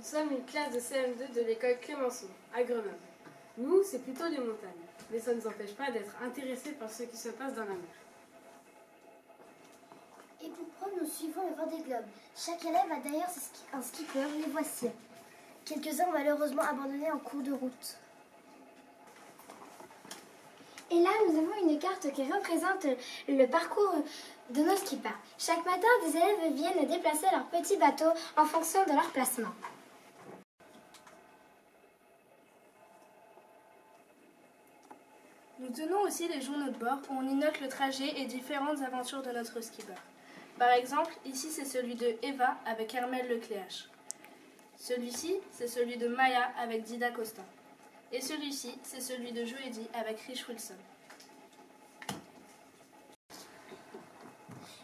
Nous sommes une classe de CM2 de l'école Clémenceau, à Grenoble. Nous, c'est plutôt les montagnes, mais ça ne nous empêche pas d'être intéressés par ce qui se passe dans la mer. Et pour preuve, nous suivons le Vendée Globe. Chaque élève a d'ailleurs un skipper, les voici. Quelques-uns ont malheureusement abandonné en cours de route. Et là, nous avons une carte qui représente le parcours de nos skippers. Chaque matin, des élèves viennent déplacer leur petit bateau en fonction de leur placement. Nous tenons aussi les journaux de bord où on y note le trajet et différentes aventures de notre skipper. Par exemple, ici c'est celui de Eva avec Hermel Lecléache. Celui-ci, c'est celui de Maya avec Dida Costa. Et celui-ci, c'est celui de Joedi avec Rich Wilson.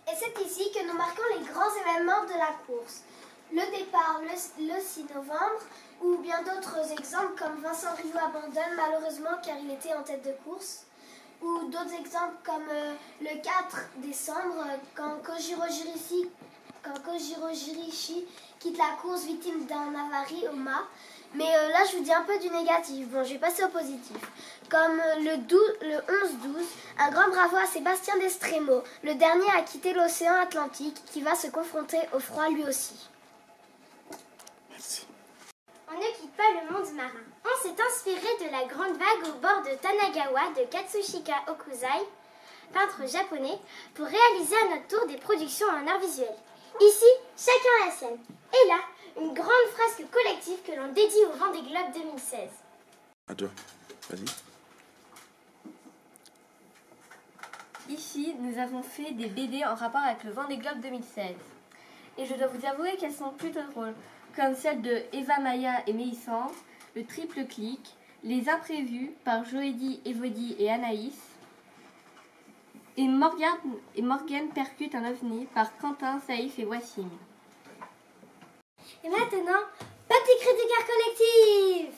Et c'est ici que nous marquons les grands événements de la course. Le départ le 6 novembre, ou bien d'autres exemples comme Vincent Riou abandonne malheureusement car il était en tête de course, ou d'autres exemples comme le 4 décembre quand Kojiro Jirishi quitte la course victime d'un avarie au mât. Mais là je vous dis un peu du négatif, bon je vais passer au positif. Comme le 11-12, un grand bravo à Sébastien Destremo. Le dernier a quitté l'océan Atlantique qui va se confronter au froid lui aussi. On ne quitte pas le monde marin. On s'est inspiré de la grande vague au bord de Tanagawa de Katsushika Okuzai, peintre japonais, pour réaliser à notre tour des productions en art visuel. Ici, chacun a la sienne. Et là, une grande fresque collective que l'on dédie au Vendée Globe 2016. À toi, vas-y. Ici, nous avons fait des BD en rapport avec le Vendée Globe 2016. Et je dois vous avouer qu'elles sont plutôt drôles, comme celle de Eva, Maya et Méissance, le triple clic, les imprévus par Joedi, Evodi et Anaïs, et Morgane percute un ovni par Quentin, Saïf et Wassim. Et maintenant, petite critique collective.